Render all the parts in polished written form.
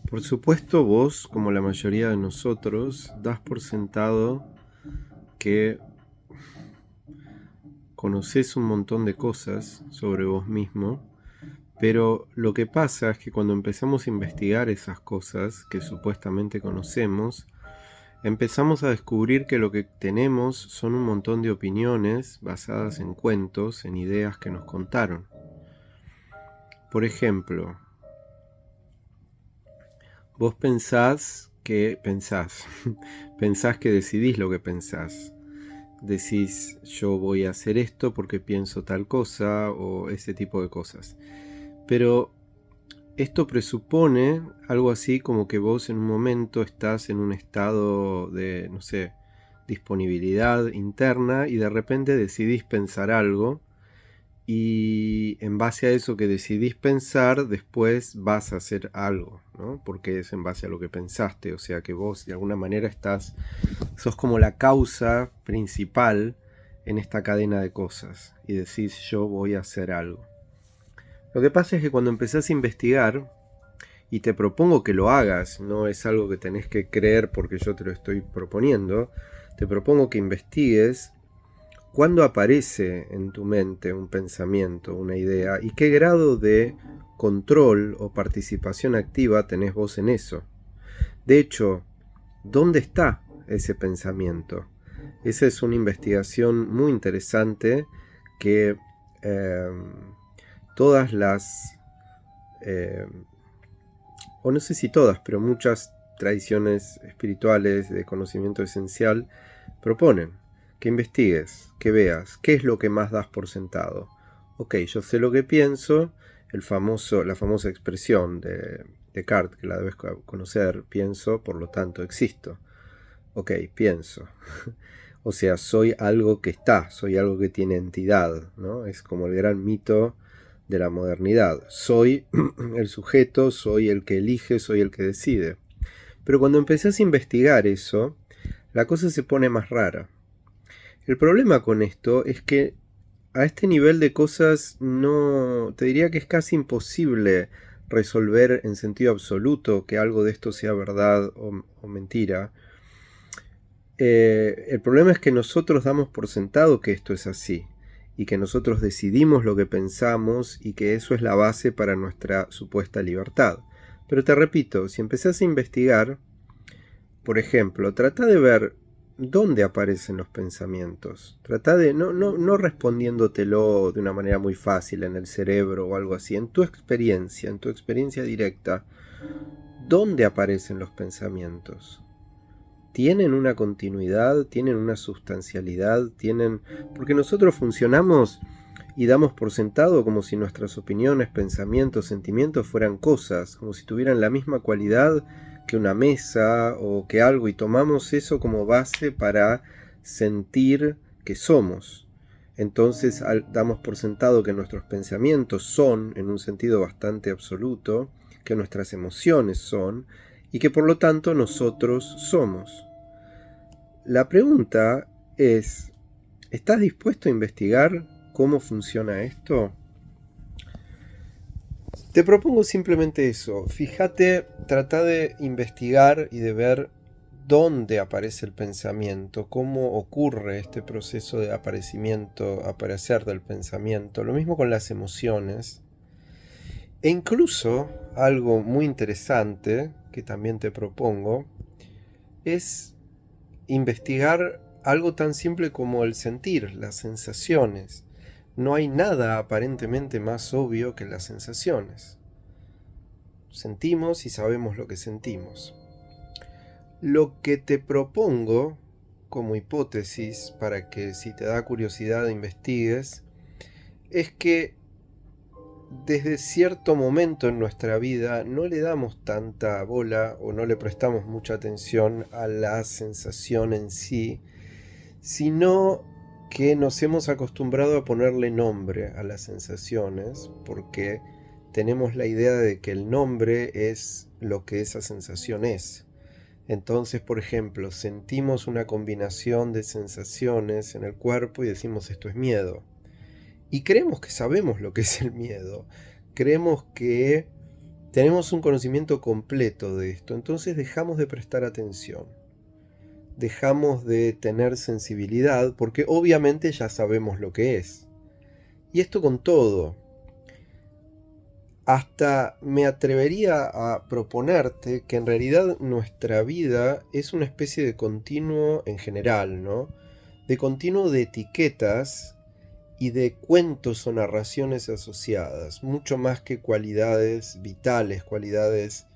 Por supuesto, vos, como la mayoría de nosotros, das por sentado que conocés un montón de cosas sobre vos mismo, pero lo que pasa es que cuando empezamos a investigar esas cosas que supuestamente conocemos, empezamos a descubrir que lo que tenemos son un montón de opiniones basadas en cuentos, en ideas que nos contaron. Por ejemplo, vos pensás que decidís lo que pensás. Decís, yo voy a hacer esto porque pienso tal cosa o ese tipo de cosas. Pero esto presupone algo así como que vos en un momento estás en un estado de, no sé, disponibilidad interna y de repente decidís pensar algo y en base a eso que decidís pensar, después vas a hacer algo, ¿no? Porque es en base a lo que pensaste, o sea que vos de alguna manera sos como la causa principal en esta cadena de cosas y decís yo voy a hacer algo. Lo que pasa es que cuando empezás a investigar, y te propongo que lo hagas, no es algo que tenés que creer porque yo te lo estoy proponiendo, te propongo que investigues cuándo aparece en tu mente un pensamiento, una idea, y qué grado de control o participación activa tenés vos en eso. De hecho, ¿dónde está ese pensamiento? Esa es una investigación muy interesante que eh, todas las, eh, o no sé si todas, pero muchas tradiciones espirituales de conocimiento esencial proponen que investigues, que veas qué es lo que más das por sentado. Ok, yo sé lo que pienso, la famosa expresión de Descartes, que la debes conocer, pienso, por lo tanto existo. Ok, pienso. O sea, soy algo que está, soy algo que tiene entidad, ¿no? Es como el gran mito de la modernidad. Soy el sujeto, soy el que elige, soy el que decide. Pero cuando empezás a investigar eso, la cosa se pone más rara. El problema con esto es que a este nivel de cosas no, te diría que es casi imposible resolver en sentido absoluto que algo de esto sea verdad o mentira. El problema es que nosotros damos por sentado que esto es así y que nosotros decidimos lo que pensamos y que eso es la base para nuestra supuesta libertad. Pero te repito, si empezás a investigar, por ejemplo, trata de ver dónde aparecen los pensamientos. Trata de, no respondiéndotelo de una manera muy fácil en el cerebro o algo así, en tu experiencia directa, ¿dónde aparecen los pensamientos? ¿Tienen una continuidad? ¿Tienen una sustancialidad? ¿Tienen...? Porque nosotros funcionamos y damos por sentado como si nuestras opiniones, pensamientos, sentimientos fueran cosas, como si tuvieran la misma cualidad que una mesa o que algo, y tomamos eso como base para sentir que somos. Entonces damos por sentado que nuestros pensamientos son, en un sentido bastante absoluto, que nuestras emociones son, y que por lo tanto nosotros somos. La pregunta es, ¿estás dispuesto a investigar cómo funciona esto? Te propongo simplemente eso. Fíjate, trata de investigar y de ver dónde aparece el pensamiento, cómo ocurre este proceso de aparecer del pensamiento. Lo mismo con las emociones. E incluso algo muy interesante que también te propongo es investigar algo tan simple como el sentir, las sensaciones. No hay nada aparentemente más obvio que las sensaciones. Sentimos y sabemos lo que sentimos. Lo que te propongo como hipótesis para que si te da curiosidad investigues es que desde cierto momento en nuestra vida no le damos tanta bola o no le prestamos mucha atención a la sensación en sí, sino que nos hemos acostumbrado a ponerle nombre a las sensaciones porque tenemos la idea de que el nombre es lo que esa sensación es. Entonces, por ejemplo, sentimos una combinación de sensaciones en el cuerpo y decimos esto es miedo. Y creemos que sabemos lo que es el miedo, creemos que tenemos un conocimiento completo de esto, entonces dejamos de prestar atención, dejamos de tener sensibilidad, porque obviamente ya sabemos lo que es. Y esto con todo. Hasta me atrevería a proponerte que en realidad nuestra vida es una especie de continuo en general, ¿no? De continuo de etiquetas y de cuentos o narraciones asociadas, mucho más que cualidades vitales, cualidades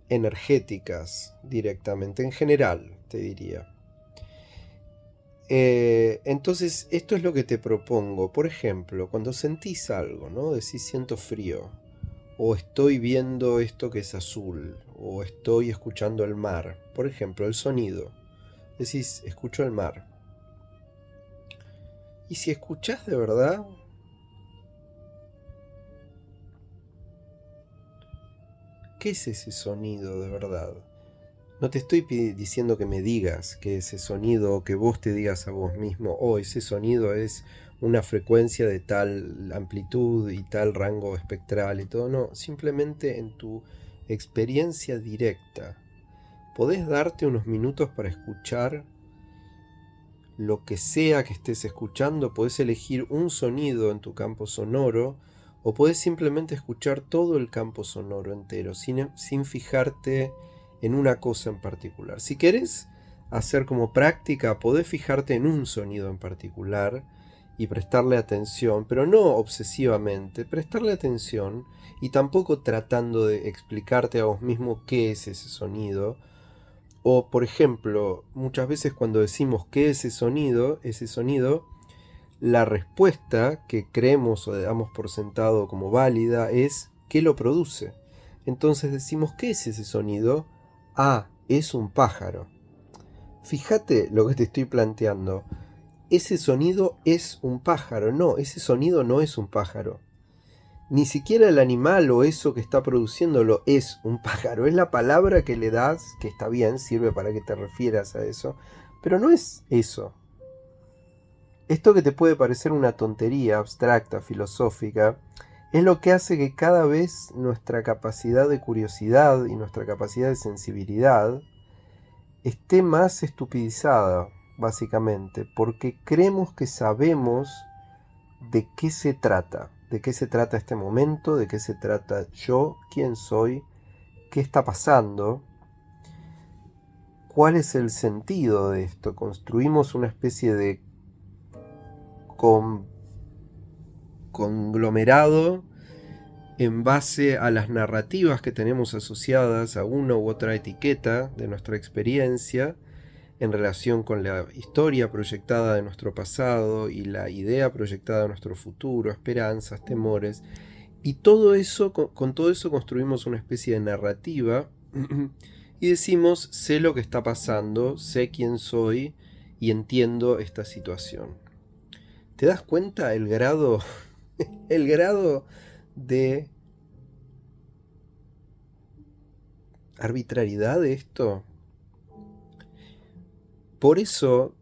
energéticas directamente, en general, te diría. Entonces, esto es lo que te propongo. Por ejemplo, cuando sentís algo, ¿no? Decís siento frío, o estoy viendo esto que es azul, o estoy escuchando el mar. Por ejemplo, el sonido. Decís, escucho el mar. Y si escuchás de verdad, ¿qué es ese sonido de verdad? No te estoy diciendo que me digas que ese sonido, o que vos te digas a vos mismo, oh, ese sonido es una frecuencia de tal amplitud y tal rango espectral y todo. No, simplemente en tu experiencia directa. ¿Podés darte unos minutos para escuchar lo que sea que estés escuchando? Podés elegir un sonido en tu campo sonoro, o podés simplemente escuchar todo el campo sonoro entero, sin fijarte en una cosa en particular. Si querés hacer como práctica, podés fijarte en un sonido en particular y prestarle atención, pero no obsesivamente, prestarle atención y tampoco tratando de explicarte a vos mismo qué es ese sonido. O, por ejemplo, muchas veces cuando decimos qué es ese sonido, la respuesta que creemos o damos por sentado como válida es ¿qué lo produce? Entonces decimos ¿qué es ese sonido? Ah, es un pájaro. Fíjate lo que te estoy planteando. Ese sonido es un pájaro. No, ese sonido no es un pájaro. Ni siquiera el animal o eso que está produciéndolo es un pájaro. Es la palabra que le das, que está bien, sirve para que te refieras a eso, pero no es eso. Esto que te puede parecer una tontería abstracta, filosófica, es lo que hace que cada vez nuestra capacidad de curiosidad y nuestra capacidad de sensibilidad esté más estupidizada, básicamente, porque creemos que sabemos de qué se trata. De qué se trata este momento, de qué se trata yo, quién soy, qué está pasando, cuál es el sentido de esto. Construimos una especie de conglomerado en base a las narrativas que tenemos asociadas a una u otra etiqueta de nuestra experiencia en relación con la historia proyectada de nuestro pasado y la idea proyectada de nuestro futuro, esperanzas, temores. Y todo eso, con todo eso construimos una especie de narrativa y decimos, sé lo que está pasando, sé quién soy y entiendo esta situación. ¿Te das cuenta el grado de arbitrariedad de esto? Por eso,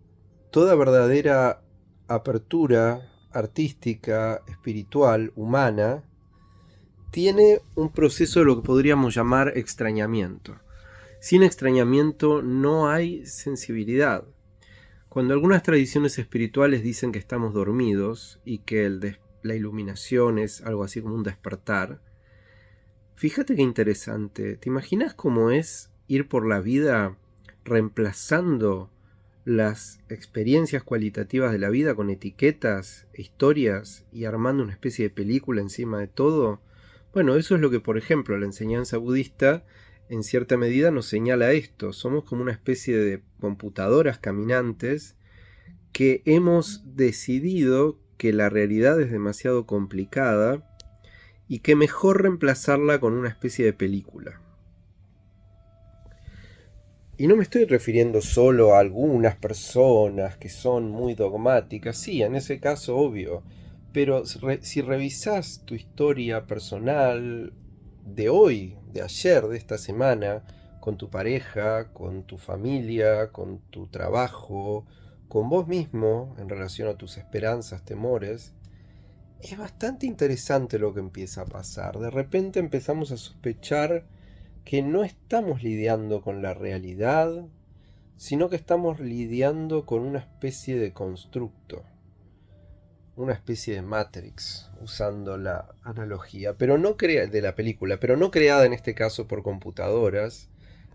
toda verdadera apertura artística, espiritual, humana, tiene un proceso de lo que podríamos llamar extrañamiento. Sin extrañamiento no hay sensibilidad. Cuando algunas tradiciones espirituales dicen que estamos dormidos y que la iluminación es algo así como un despertar, fíjate qué interesante. ¿Te imaginas cómo es ir por la vida reemplazando las experiencias cualitativas de la vida con etiquetas, historias y armando una especie de película encima de todo? Bueno, eso es lo que, por ejemplo, la enseñanza budista en cierta medida nos señala esto. Somos como una especie de computadoras caminantes que hemos decidido que la realidad es demasiado complicada y que mejor reemplazarla con una especie de película. Y no me estoy refiriendo solo a algunas personas que son muy dogmáticas, sí, en ese caso obvio, pero si revisás tu historia personal de hoy, de ayer, de esta semana, con tu pareja, con tu familia, con tu trabajo, con vos mismo en relación a tus esperanzas, temores, es bastante interesante lo que empieza a pasar. De repente empezamos a sospechar que no estamos lidiando con la realidad, sino que estamos lidiando con una especie de constructo, una especie de Matrix, usando la analogía, pero no de la película, pero no creada en este caso por computadoras,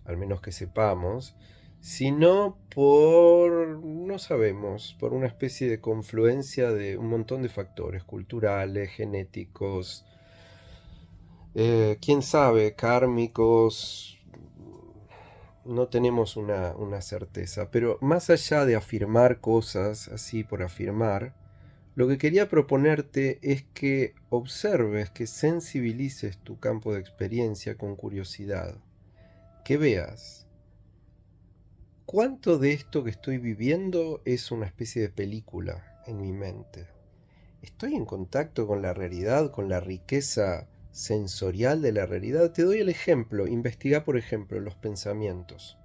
al menos que sepamos, sino por, no sabemos, por una especie de confluencia de un montón de factores culturales, genéticos, quién sabe, kármicos, no tenemos una certeza. Pero más allá de afirmar cosas así por afirmar, lo que quería proponerte es que observes, que sensibilices tu campo de experiencia con curiosidad, que veas cuánto de esto que estoy viviendo es una especie de película en mi mente. ¿Estoy en contacto con la realidad, con la riqueza sensorial de la realidad? Te doy el ejemplo. Investiga, por ejemplo, los pensamientos.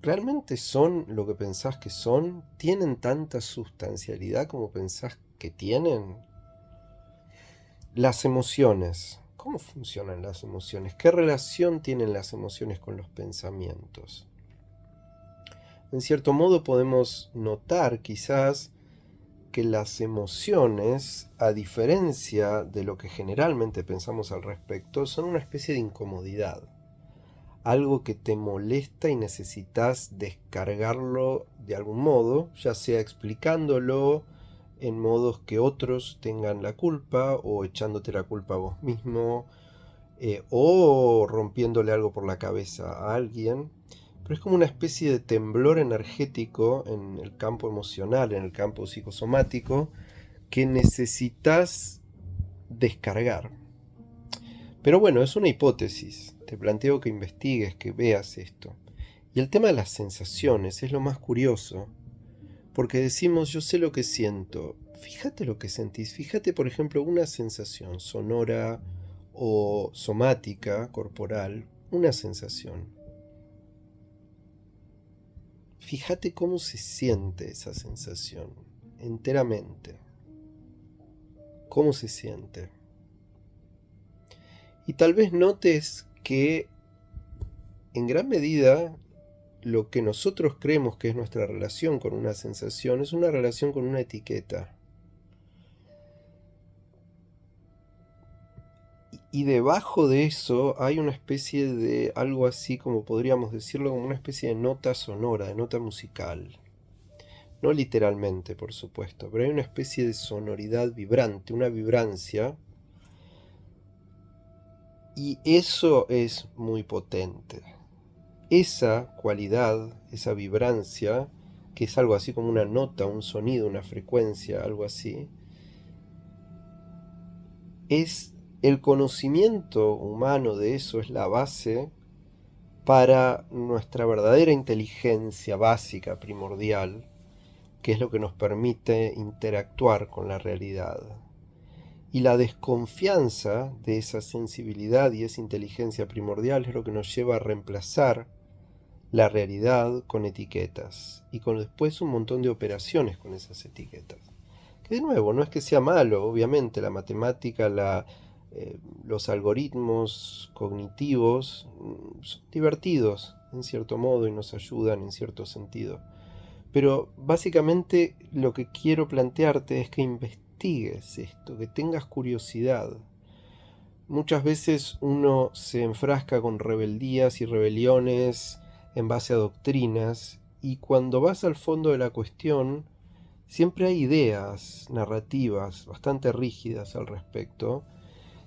¿Realmente son lo que pensás que son? ¿Tienen tanta sustancialidad como pensás que tienen? Las emociones. ¿Cómo funcionan las emociones? ¿Qué relación tienen las emociones con los pensamientos? En cierto modo podemos notar quizás que las emociones, a diferencia de lo que generalmente pensamos al respecto, son una especie de incomodidad. Algo que te molesta y necesitas descargarlo de algún modo, ya sea explicándolo en modos que otros tengan la culpa o echándote la culpa a vos mismo o rompiéndole algo por la cabeza a alguien. Pero es como una especie de temblor energético en el campo emocional, en el campo psicosomático, que necesitas descargar. Pero bueno, es una hipótesis. Te planteo que investigues, que veas esto. Y el tema de las sensaciones es lo más curioso, porque decimos yo sé lo que siento. Fíjate lo que sentís. Fíjate, por ejemplo, una sensación sonora o somática, corporal, una sensación. Fíjate cómo se siente esa sensación, enteramente. ¿Cómo se siente? Y tal vez notes que en gran medida lo que nosotros creemos que es nuestra relación con una sensación es una relación con una etiqueta. Y debajo de eso hay una especie de algo así como podríamos decirlo como una especie de nota sonora, de nota musical. No literalmente, por supuesto, pero hay una especie de sonoridad vibrante, una vibrancia. Y eso es muy potente. Esa cualidad, esa vibrancia, que es algo así como una nota, un sonido, una frecuencia, algo así, es el conocimiento humano de eso, es la base para nuestra verdadera inteligencia básica, primordial, que es lo que nos permite interactuar con la realidad. Y la desconfianza de esa sensibilidad y esa inteligencia primordial es lo que nos lleva a reemplazar la realidad con etiquetas y con después un montón de operaciones con esas etiquetas. Que de nuevo, no es que sea malo, obviamente, la matemática, los algoritmos cognitivos son divertidos en cierto modo y nos ayudan en cierto sentido. Pero básicamente lo que quiero plantearte es que investigues esto, que tengas curiosidad. Muchas veces uno se enfrasca con rebeldías y rebeliones en base a doctrinas y cuando vas al fondo de la cuestión siempre hay ideas, narrativas bastante rígidas al respecto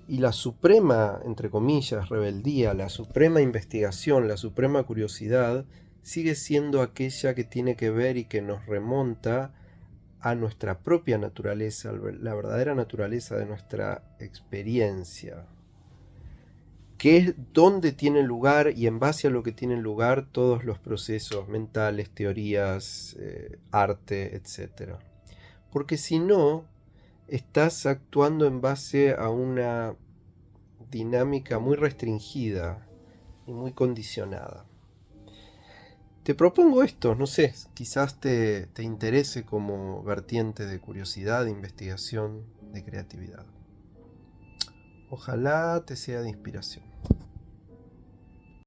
y la suprema, entre comillas, rebeldía, la suprema investigación, la suprema curiosidad sigue siendo aquella que tiene que ver y que nos remonta a nuestra propia naturaleza, la verdadera naturaleza de nuestra experiencia, que es donde tienen lugar y en base a lo que tienen lugar todos los procesos mentales, teorías, arte, etc. Porque si no, estás actuando en base a una dinámica muy restringida y muy condicionada. te propongo esto, no sé, quizás te interese como vertiente de curiosidad, de investigación, de creatividad. Ojalá te sea de inspiración.